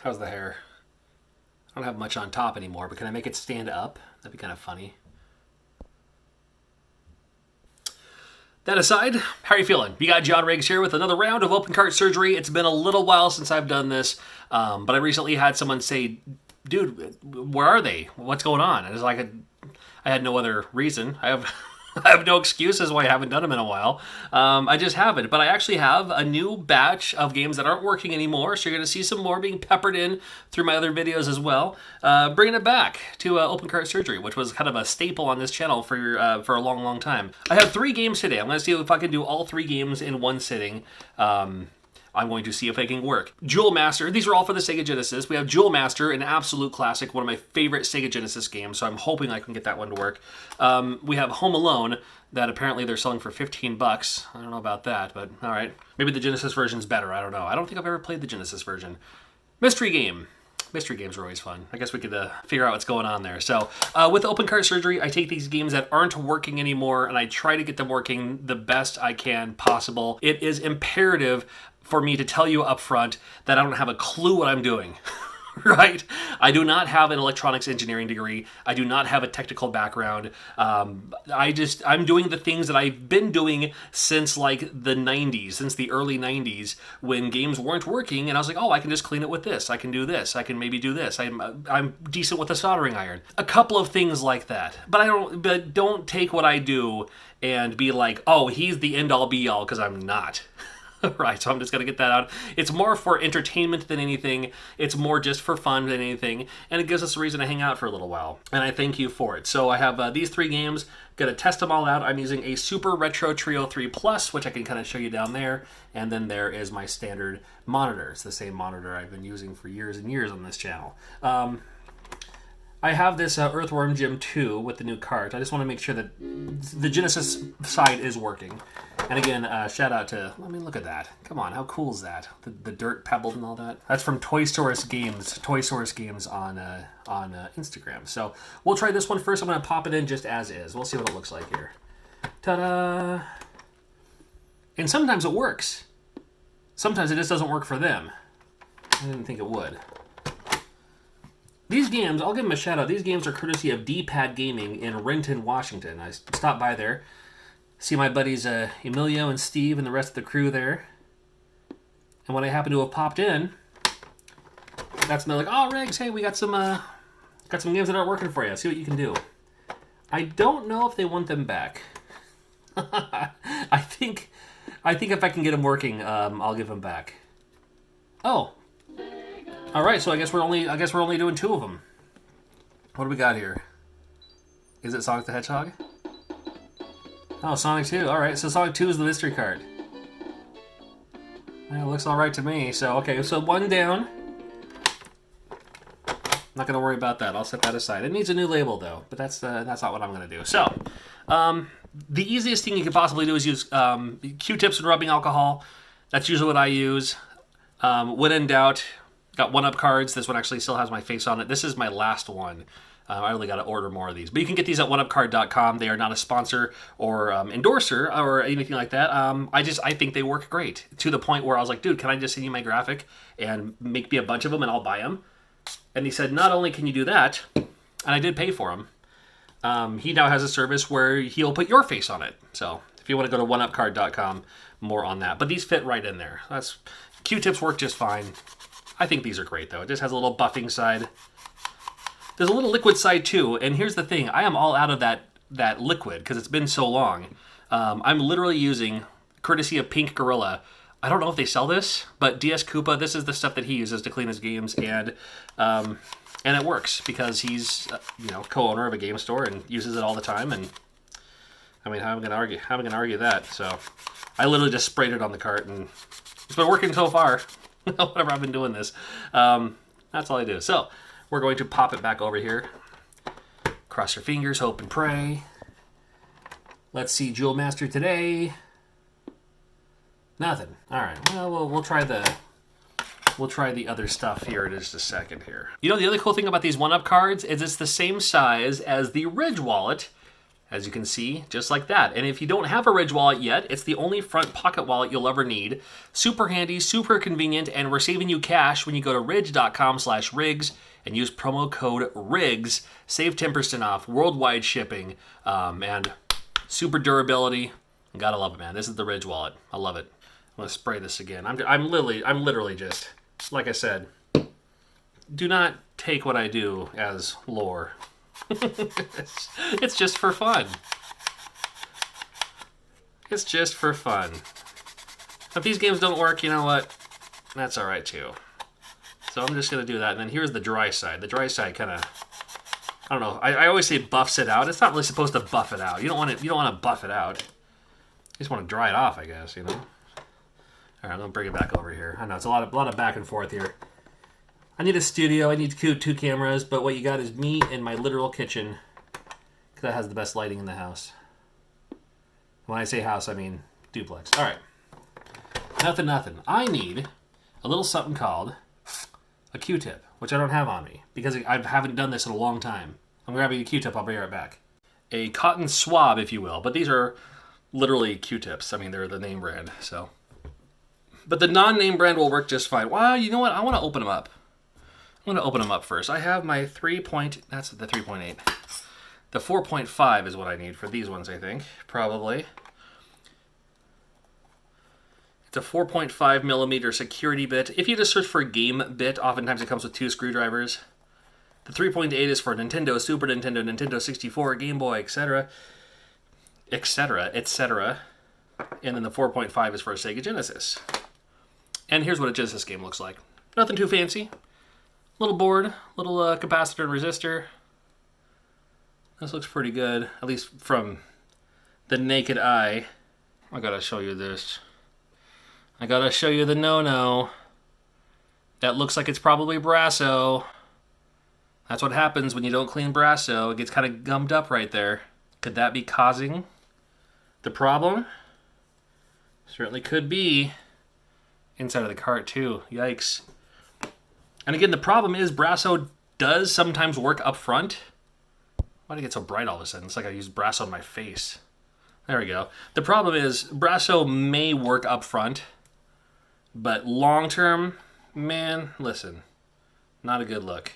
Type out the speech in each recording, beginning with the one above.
How's the hair? I don't have much on top anymore, but can I make it stand up? That'd be kind of funny. That aside, how are you feeling? You got John Riggs here with another round of open cart surgery. It's been a little while since I've done this, but I recently had someone say, dude, where are they? What's going on? And it's like, I had no other reason. I have I have no excuses why I haven't done them in a while. I just haven't. But I actually have a new batch of games that aren't working anymore, so you're going to see some more being peppered in through my other videos as well. Bringing it back to open cart surgery, which was kind of a staple on this channel for a long, long time. I have 3 games today. I'm going to see if I can do all 3 games in one sitting. I'm going to see if I can work. Jewel Master, these are all for the Sega Genesis. We have Jewel Master, an absolute classic, one of my favorite Sega Genesis games, so I'm hoping I can get that one to work. We have Home Alone, that apparently they're selling for $15. I don't know about that, but all right. Maybe the Genesis version's better, I don't know. I don't think I've ever played the Genesis version. Mystery Game. Mystery games are always fun. I guess we could figure out what's going on there. So with open cart surgery, I take these games that aren't working anymore and I try to get them working the best I can possible. It is imperative for me to tell you up front that I don't have a clue what I'm doing. Right? I do not have an electronics engineering degree. I do not have a technical background. I'm doing the things that I've been doing since like the 90s, since the early 90s, when games weren't working, and I was like, oh, I can just clean it with this. I can do this. I can maybe do this. I'm decent with a soldering iron. A couple of things like that. But don't take what I do and be like, oh, he's the end all be all, because I'm not. Right, so I'm just going to get that out. It's more for entertainment than anything. It's more just for fun than anything. And it gives us a reason to hang out for a little while. And I thank you for it. So I have these 3 games. Going to test them all out. I'm using a Super Retro Trio 3 Plus, which I can kind of show you down there. And then there is my standard monitor. It's the same monitor I've been using for years and years on this channel. I have this Earthworm Jim 2 with the new cart. I just want to make sure that the Genesis side is working. And again, shout out to, I mean, look at that. Come on, how cool is that? The dirt pebbled and all that. That's from Toy Saurus Games on Instagram. So we'll try this one first. I'm going to pop it in just as is. We'll see what it looks like here. Ta-da! And sometimes it works. Sometimes it just doesn't work for them. I didn't think it would. These games, I'll give them a shout out. These games are courtesy of D-Pad Gaming in Renton, Washington. I stopped by there. See my buddies Emilio and Steve and the rest of the crew there. And when I happen to have popped in, that's when they're like, oh, Riggs, hey, we got some games that aren't working for you. See what you can do. I don't know if they want them back. I think if I can get them working, I'll give them back. Oh. All right, so I guess we're only doing 2 of them. What do we got here? Is it Sonic the Hedgehog? Oh, Sonic 2. All right, so Sonic 2 is the mystery card. Well, it looks all right to me. So okay, so 1 down. Not gonna worry about that. I'll set that aside. It needs a new label though, but that's not what I'm gonna do. So, the easiest thing you could possibly do is use Q-tips and rubbing alcohol. That's usually what I use. When in doubt. Got 1-up cards. This one actually still has my face on it. This is my last one. I only got to order more of these. But you can get these at oneupcard.com. They are not a sponsor or endorser or anything like that. I think they work great. To the point where I was like, dude, can I just send you my graphic and make me a bunch of them and I'll buy them? And he said, not only can you do that, and I did pay for them, he now has a service where he'll put your face on it. So if you want to go to oneupcard.com, more on that. But these fit right in there. Q-tips work just fine. I think these are great, though. It just has a little buffing side. There's a little liquid side, too. And here's the thing. I am all out of that liquid because it's been so long. I'm literally using, courtesy of Pink Gorilla, I don't know if they sell this, but DS Koopa, this is the stuff that he uses to clean his games. And it works because he's, co-owner of a game store and uses it all the time. And, I mean, how am I going to argue that? So I literally just sprayed it on the cart, and it's been working so far. Whatever, I've been doing this. That's all I do. So we're going to pop it back over here. Cross your fingers, hope and pray. Let's see, Jewel Master today. Nothing. All right. Well, we'll try the other stuff here in just a second here. You know, the other cool thing about these 1-up cards is it's the same size as the Ridge wallet As you can see, just like that. And if you don't have a Ridge wallet yet, it's the only front pocket wallet you'll ever need. Super handy, super convenient, and we're saving you cash when you go to ridge.com/rigs and use promo code RIGS. Save 10% off, worldwide shipping, and super durability. Gotta love it, man. This is the Ridge wallet. I love it. I'm gonna spray this again. I'm literally just, like I said, do not take what I do as lore. It's just for fun. It's just for fun. If these games don't work, you know what? That's alright too. So I'm just going to do that. And then here's the dry side. The dry side kind of, I don't know. I always say buffs it out. It's not really supposed to buff it out. You don't want to buff it out. You just want to dry it off, I guess, you know? Alright, I'm going to bring it back over here. I know, it's a lot of back and forth here. I need a studio, I need two cameras, but what you got is me and my literal kitchen. Because that has the best lighting in the house. When I say house, I mean duplex. Alright. Nothing. I need a little something called a Q-tip, which I don't have on me. Because I haven't done this in a long time. I'm grabbing a Q-tip, I'll be right back. A cotton swab, if you will. But these are literally Q-tips. I mean, they're the name brand, so. But the non-name brand will work just fine. Well, you know what? I want to open them up. I'm going to open them up first. I have my that's the 3.8. The 4.5 is what I need for these ones, I think. Probably. It's a 4.5 millimeter security bit. If you just search for game bit, oftentimes it comes with 2 screwdrivers. The 3.8 is for Nintendo, Super Nintendo, Nintendo 64, Game Boy, etc. Etc. etc. And then the 4.5 is for a Sega Genesis. And here's what a Genesis game looks like. Nothing too fancy. Little board, little capacitor and resistor. This looks pretty good, at least from the naked eye. I gotta show you this. I gotta show you the no-no. That looks like it's probably Brasso. That's what happens when you don't clean Brasso. It gets kind of gummed up right there. Could that be causing the problem? Certainly could be. Inside of the cart too. Yikes. And again, the problem is Brasso does sometimes work up front. Why did it get so bright all of a sudden? It's like I used Brasso on my face. There we go. The problem is Brasso may work up front, but long term, man, listen, not a good look.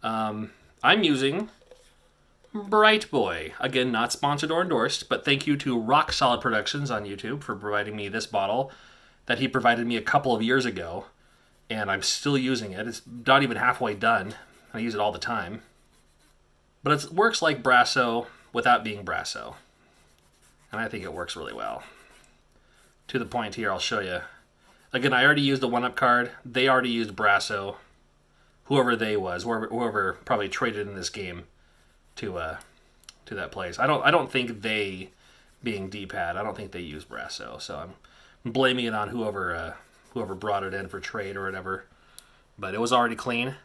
I'm using Bright Boy. Again, not sponsored or endorsed, but thank you to Rock Solid Productions on YouTube for providing me this bottle that he provided me a couple of years ago. And I'm still using it. It's not even halfway done. I use it all the time. But it works like Brasso without being Brasso. And I think it works really well. To the point here, I'll show you. Again, I already used the 1-Up card. They already used Brasso. Whoever they was. Whoever probably traded in this game to that place. I don't think they, being D-pad, I don't think they use Brasso. So I'm blaming it on whoever brought it in for trade or whatever. But it was already clean.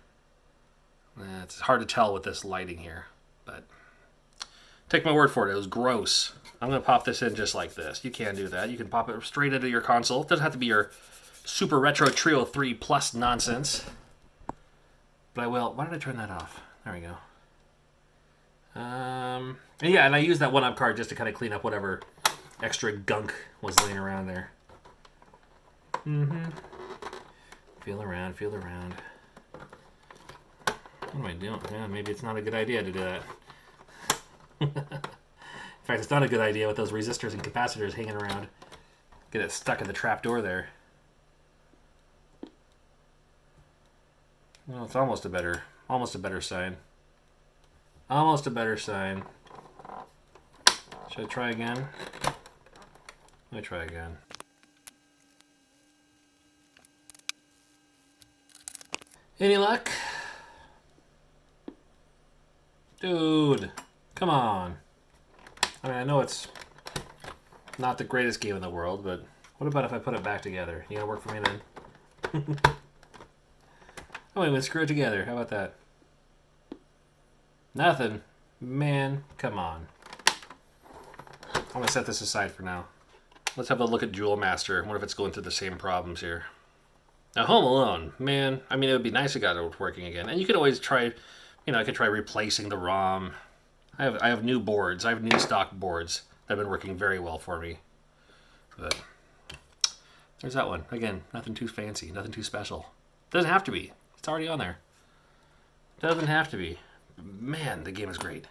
It's hard to tell with this lighting here. But take my word for it, it was gross. I'm going to pop this in just like this. You can do that. You can pop it straight into your console. It doesn't have to be your Super Retro Trio 3 Plus nonsense. But I will. Why did I turn that off? There we go. Yeah, and I used that 1-Up card just to kind of clean up whatever extra gunk was laying around there. Feel around. What am I doing? Yeah, maybe it's not a good idea to do that. In fact, it's not a good idea with those resistors and capacitors hanging around. Get it stuck in the trap door there. Well, it's almost a better sign. Almost a better sign. Should I try again? Let me try again. Any luck? Dude, come on. I mean, I know it's not the greatest game in the world, but what about if I put it back together? You gonna work for me then? Oh, wait, let's screw it together. How about that? Nothing. Man, come on. I'm gonna set this aside for now. Let's have a look at Jewel Master. What if it's going through the same problems here? Now, Home Alone, man, I mean, it would be nice if it got it working again. And you could always try, I could try replacing the ROM. I have new boards. I have new stock boards that have been working very well for me. But there's that one. Again, nothing too fancy, nothing too special. Doesn't have to be. It's already on there. Doesn't have to be. Man, the game is great.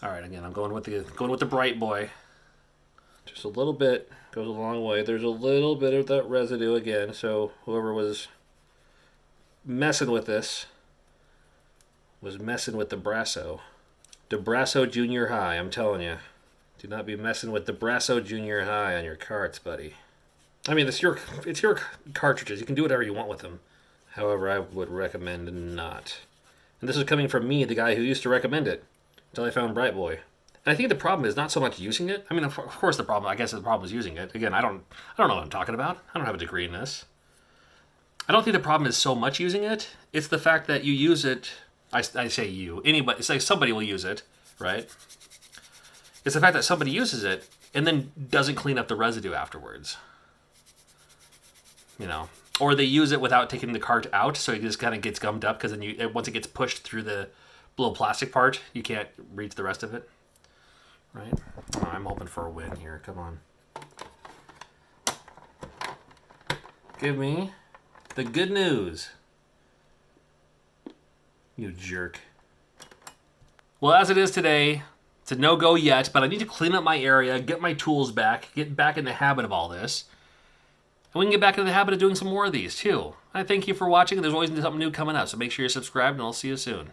All right, again, I'm going with the bright boy. Just a little bit goes a long way. There's a little bit of that residue again, so whoever was messing with this was messing with the Brasso. The Brasso Junior High, I'm telling you. Do not be messing with the Brasso Junior High on your carts, buddy. I mean, it's your cartridges. You can do whatever you want with them. However, I would recommend not. And this is coming from me, the guy who used to recommend it, until I found Bright Boy. And I think the problem is not so much using it. I mean, of course, the problem is using it. Again, I don't know what I'm talking about. I don't have a degree in this. I don't think the problem is so much using it. It's the fact that you use it. I say you. Anybody. It's like somebody will use it, right? It's the fact that somebody uses it and then doesn't clean up the residue afterwards. You know, or they use it without taking the cart out, so it just kind of gets gummed up because then once it gets pushed through the little plastic part, you can't reach the rest of it. Right? Oh, I'm hoping for a win here. Come on. Give me the good news. You jerk. Well, as it is today, it's a no-go yet, but I need to clean up my area, get my tools back, get back in the habit of all this. And we can get back into the habit of doing some more of these, too. I thank you for watching. There's always something new coming up, so make sure you're subscribed, and I'll see you soon.